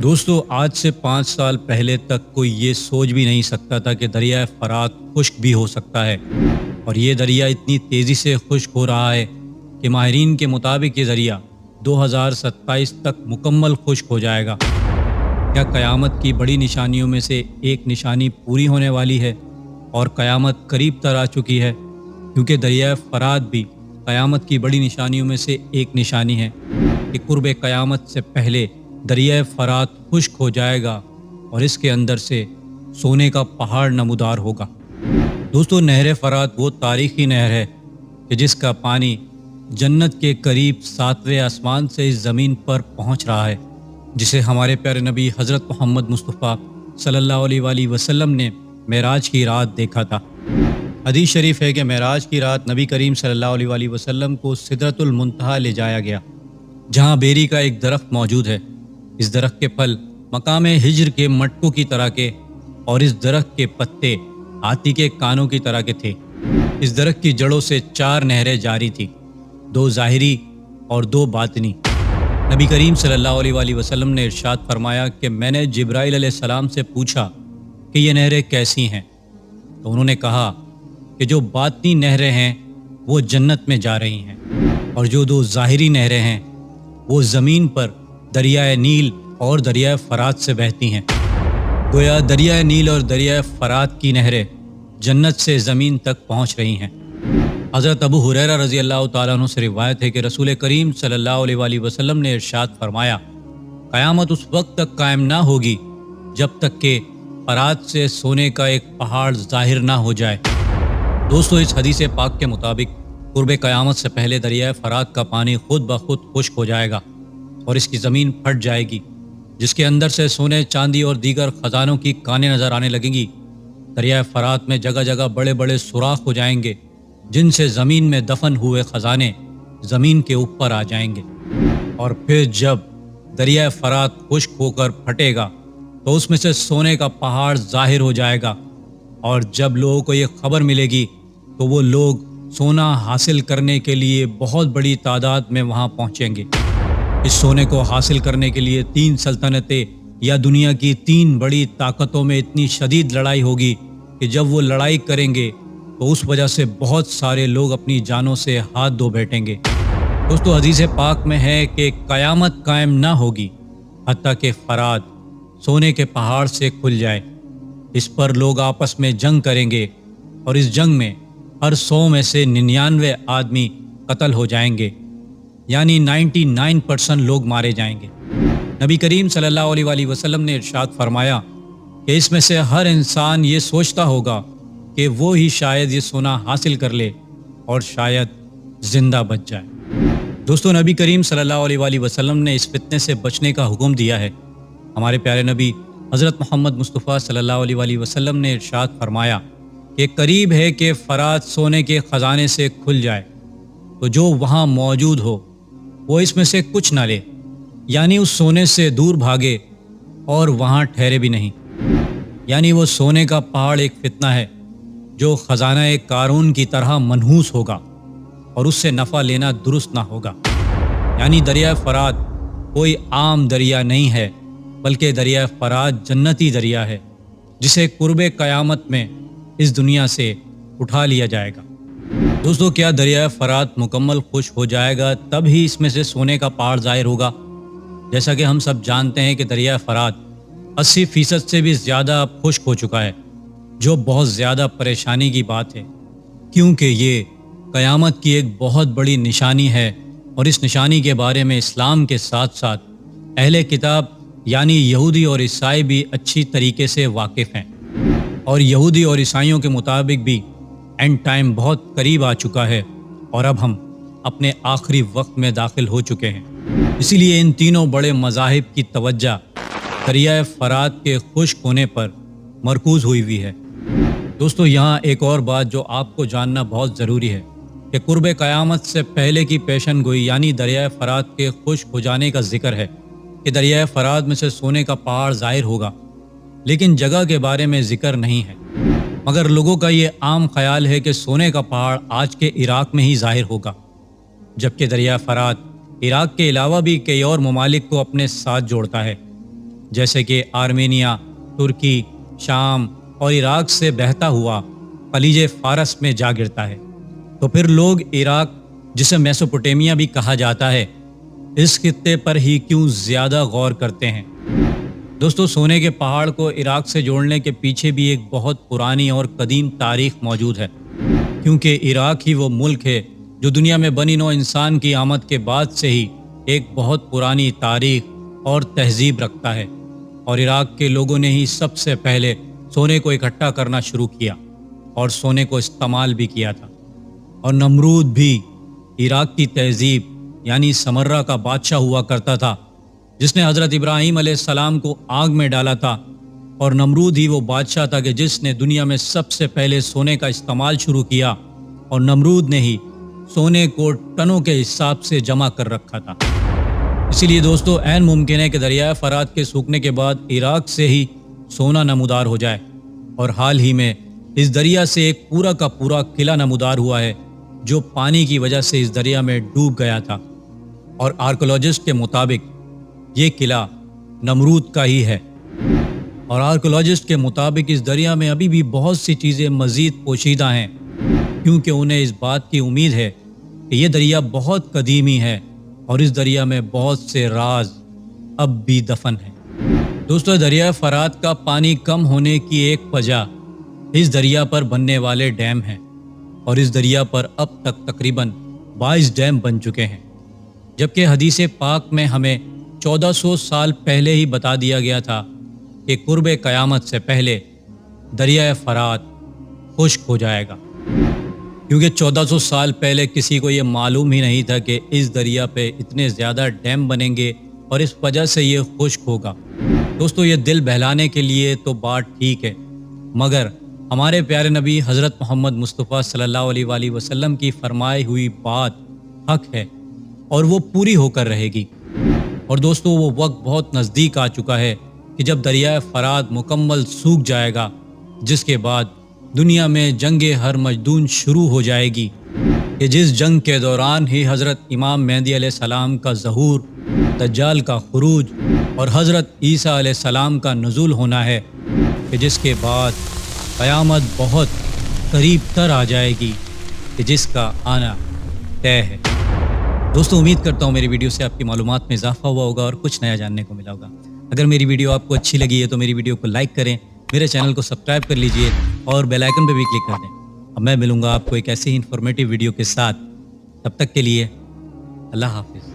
دوستو آج سے 5 سال پہلے تک کوئی یہ سوچ بھی نہیں سکتا تھا کہ دریائے فرات خشک بھی ہو سکتا ہے، اور یہ دریا اتنی تیزی سے خشک ہو رہا ہے کہ ماہرین کے مطابق یہ دریا 2027 تک مکمل خشک ہو جائے گا۔ کیا قیامت کی بڑی نشانیوں میں سے ایک نشانی پوری ہونے والی ہے اور قیامت قریب تر آ چکی ہے؟ کیونکہ دریائے فرات بھی قیامت کی بڑی نشانیوں میں سے ایک نشانی ہے کہ قرب قیامت سے پہلے دریائے فرات خشک ہو جائے گا اور اس کے اندر سے سونے کا پہاڑ نمودار ہوگا۔ دوستو، نہر فرات وہ تاریخی نہر ہے کہ جس کا پانی جنت کے قریب 7ویں آسمان سے اس زمین پر پہنچ رہا ہے، جسے ہمارے پیارے نبی حضرت محمد مصطفیٰ صلی اللہ علیہ وآلہ وسلم نے معراج کی رات دیکھا تھا۔ حدیث شریف ہے کہ معراج کی رات نبی کریم صلی اللہ علیہ وآلہ وسلم کو سدرۃ المنتہا لے جایا گیا، جہاں بیری کا ایک درخت موجود ہے۔ اس درخت کے پھل مقام ہجر کے مٹکوں کی طرح کے اور اس درخت کے پتے ہاتھی کے کانوں کی طرح کے تھے۔ اس درخت کی جڑوں سے 4 نہریں جاری تھیں، 2 ظاہری اور 2 باطنی۔ نبی کریم صلی اللہ علیہ وآلہ وسلم نے ارشاد فرمایا کہ میں نے جبرائیل علیہ السلام سے پوچھا کہ یہ نہریں کیسی ہیں، تو انہوں نے کہا کہ جو باطنی نہریں ہیں وہ جنت میں جا رہی ہیں، اور جو 2 ظاہری نہریں ہیں وہ زمین پر دریائے نیل اور دریائے فرات سے بہتی ہیں۔ گویا دریائے نیل اور دریائے فرات کی نہریں جنت سے زمین تک پہنچ رہی ہیں۔ حضرت ابو ہریرہ رضی اللہ تعالیٰ عنہ سے روایت ہے کہ رسول کریم صلی اللہ علیہ وآلہ وسلم نے ارشاد فرمایا، قیامت اس وقت تک قائم نہ ہوگی جب تک کہ فرات سے سونے کا ایک پہاڑ ظاہر نہ ہو جائے۔ دوستو، اس حدیث پاک کے مطابق قرب قیامت سے پہلے دریائے فرات کا پانی خود بخود خشک ہو جائے گا اور اس کی زمین پھٹ جائے گی، جس کے اندر سے سونے، چاندی اور دیگر خزانوں کی کانیں نظر آنے لگیں گی۔ دریائے فرات میں جگہ جگہ بڑے بڑے سوراخ ہو جائیں گے، جن سے زمین میں دفن ہوئے خزانے زمین کے اوپر آ جائیں گے، اور پھر جب دریائے فرات خشک ہو کر پھٹے گا تو اس میں سے سونے کا پہاڑ ظاہر ہو جائے گا، اور جب لوگوں کو یہ خبر ملے گی تو وہ لوگ سونا حاصل کرنے کے لیے بہت بڑی تعداد میں وہاں پہنچیں گے۔ اس سونے کو حاصل کرنے کے لیے 3 سلطنتیں یا دنیا کی 3 بڑی طاقتوں میں اتنی شدید لڑائی ہوگی کہ جب وہ لڑائی کریں گے تو اس وجہ سے بہت سارے لوگ اپنی جانوں سے ہاتھ دھو بیٹھیں گے۔ دوستو، حدیث پاک میں ہے کہ قیامت قائم نہ ہوگی حتیٰ کہ فرات سونے کے پہاڑ سے کھل جائے۔ اس پر لوگ آپس میں جنگ کریں گے، اور اس جنگ میں ہر 100 میں سے 99 آدمی قتل ہو جائیں گے، یعنی 99% لوگ مارے جائیں گے۔ نبی کریم صلی اللہ علیہ وآلہ وسلم نے ارشاد فرمایا کہ اس میں سے ہر انسان یہ سوچتا ہوگا کہ وہ ہی شاید یہ سونا حاصل کر لے اور شاید زندہ بچ جائے۔ دوستو، نبی کریم صلی اللہ علیہ وآلہ وسلم نے اس فتنے سے بچنے کا حکم دیا ہے۔ ہمارے پیارے نبی حضرت محمد مصطفیٰ صلی اللہ علیہ وآلہ وسلم نے ارشاد فرمایا کہ قریب ہے کہ فرات سونے کے خزانے سے کھل جائے، تو جو وہاں موجود ہو وہ اس میں سے کچھ نہ لے، یعنی اس سونے سے دور بھاگے اور وہاں ٹھہرے بھی نہیں۔ یعنی وہ سونے کا پہاڑ ایک فتنہ ہے جو خزانہ قارون کی طرح منحوس ہوگا اور اس سے نفع لینا درست نہ ہوگا۔ یعنی دریائے فرات کوئی عام دریا نہیں ہے، بلکہ دریائے فرات جنتی دریا ہے، جسے قرب قیامت میں اس دنیا سے اٹھا لیا جائے گا۔ دوستو، کیا دریائے فرات مکمل خشک ہو جائے گا تب ہی اس میں سے سونے کا پہاڑ ظاہر ہوگا؟ جیسا کہ ہم سب جانتے ہیں کہ دریائے فرات 80% سے بھی زیادہ اب خشک ہو چکا ہے، جو بہت زیادہ پریشانی کی بات ہے، کیونکہ یہ قیامت کی ایک بہت بڑی نشانی ہے، اور اس نشانی کے بارے میں اسلام کے ساتھ ساتھ اہل کتاب یعنی یہودی اور عیسائی بھی اچھی طریقے سے واقف ہیں، اور یہودی اور عیسائیوں کے مطابق بھی اینڈ ٹائم بہت قریب آ چکا ہے، اور اب ہم اپنے آخری وقت میں داخل ہو چکے ہیں۔ اسی لیے ان تینوں بڑے مذاہب کی توجہ دریائے فرات کے خشک ہونے پر مرکوز ہوئی ہے۔ دوستو، یہاں ایک اور بات جو آپ کو جاننا بہت ضروری ہے کہ قرب قیامت سے پہلے کی پیشن گوئی یعنی دریائے فرات کے خشک ہو جانے کا ذکر ہے کہ دریائے فرات میں سے سونے کا پہاڑ ظاہر ہوگا، لیکن جگہ کے بارے میں ذکر نہیں ہے۔ مگر لوگوں کا یہ عام خیال ہے کہ سونے کا پہاڑ آج کے عراق میں ہی ظاہر ہوگا، جبکہ دریائے فرات عراق کے علاوہ بھی کئی اور ممالک کو اپنے ساتھ جوڑتا ہے۔ جیسے کہ آرمینیا، ترکی، شام اور عراق سے بہتا ہوا خلیج فارس میں جا گرتا ہے، تو پھر لوگ عراق، جسے میسوپوٹیمیا بھی کہا جاتا ہے، اس خطے پر ہی کیوں زیادہ غور کرتے ہیں؟ دوستو، سونے کے پہاڑ کو عراق سے جوڑنے کے پیچھے بھی ایک بہت پرانی اور قدیم تاریخ موجود ہے، کیونکہ عراق ہی وہ ملک ہے جو دنیا میں بنی نوع انسان کی آمد کے بعد سے ہی ایک بہت پرانی تاریخ اور تہذیب رکھتا ہے، اور عراق کے لوگوں نے ہی سب سے پہلے سونے کو اکٹھا کرنا شروع کیا اور سونے کو استعمال بھی کیا تھا۔ اور نمرود بھی عراق کی تہذیب یعنی سمرہ کا بادشاہ ہوا کرتا تھا، جس نے حضرت ابراہیم علیہ السلام کو آگ میں ڈالا تھا، اور نمرود ہی وہ بادشاہ تھا کہ جس نے دنیا میں سب سے پہلے سونے کا استعمال شروع کیا، اور نمرود نے ہی سونے کو ٹنوں کے حساب سے جمع کر رکھا تھا۔ اسی لیے دوستو، عین ممکن ہے کہ دریائے فرات کے سوکھنے کے بعد عراق سے ہی سونا نمودار ہو جائے، اور حال ہی میں اس دریا سے ایک پورا کا پورا قلعہ نمودار ہوا ہے جو پانی کی وجہ سے اس دریا میں ڈوب گیا تھا، اور آرکیولوجسٹ کے مطابق یہ قلعہ نمرود کا ہی ہے، اور آرکیولوجسٹ کے مطابق اس دریا میں ابھی بھی بہت سی چیزیں مزید پوشیدہ ہیں، کیونکہ انہیں اس بات کی امید ہے کہ یہ دریا بہت قدیمی ہے اور اس دریا میں بہت سے راز اب بھی دفن ہیں۔ دوستو، دریائے فرات کا پانی کم ہونے کی ایک وجہ اس دریا پر بننے والے ڈیم ہیں، اور اس دریا پر اب تک تقریباً 22 ڈیم بن چکے ہیں، جبکہ حدیث پاک میں ہمیں 1400 سال پہلے ہی بتا دیا گیا تھا کہ قرب قیامت سے پہلے دریائے فرات خشک ہو جائے گا، کیونکہ 1400 سال پہلے کسی کو یہ معلوم ہی نہیں تھا کہ اس دریا پہ اتنے زیادہ ڈیم بنیں گے اور اس وجہ سے یہ خشک ہوگا۔ دوستو، یہ دل بہلانے کے لیے تو بات ٹھیک ہے، مگر ہمارے پیارے نبی حضرت محمد مصطفیٰ صلی اللہ علیہ وآلہ وسلم کی فرمائی ہوئی بات حق ہے اور وہ پوری ہو کر رہے گی۔ اور دوستو، وہ وقت بہت نزدیک آ چکا ہے کہ جب دریائے فرات مکمل سوکھ جائے گا، جس کے بعد دنیا میں جنگ ہر مجدون شروع ہو جائے گی، کہ جس جنگ کے دوران ہی حضرت امام مہدی علیہ السلام کا ظہور، دجال کا خروج اور حضرت عیسیٰ علیہ السلام کا نزول ہونا ہے، کہ جس کے بعد قیامت بہت قریب تر آ جائے گی، کہ جس کا آنا طے ہے۔ دوستو، امید کرتا ہوں میری ویڈیو سے آپ کی معلومات میں اضافہ ہوا ہوگا اور کچھ نیا جاننے کو ملا ہوگا۔ اگر میری ویڈیو آپ کو اچھی لگی ہے تو میری ویڈیو کو لائک کریں، میرے چینل کو سبسکرائب کر لیجئے اور بیل آئیکن پہ بھی کلک کر دیں۔ اب میں ملوں گا آپ کو ایک ایسی ہی انفارمیٹیو ویڈیو کے ساتھ، تب تک کے لیے اللہ حافظ۔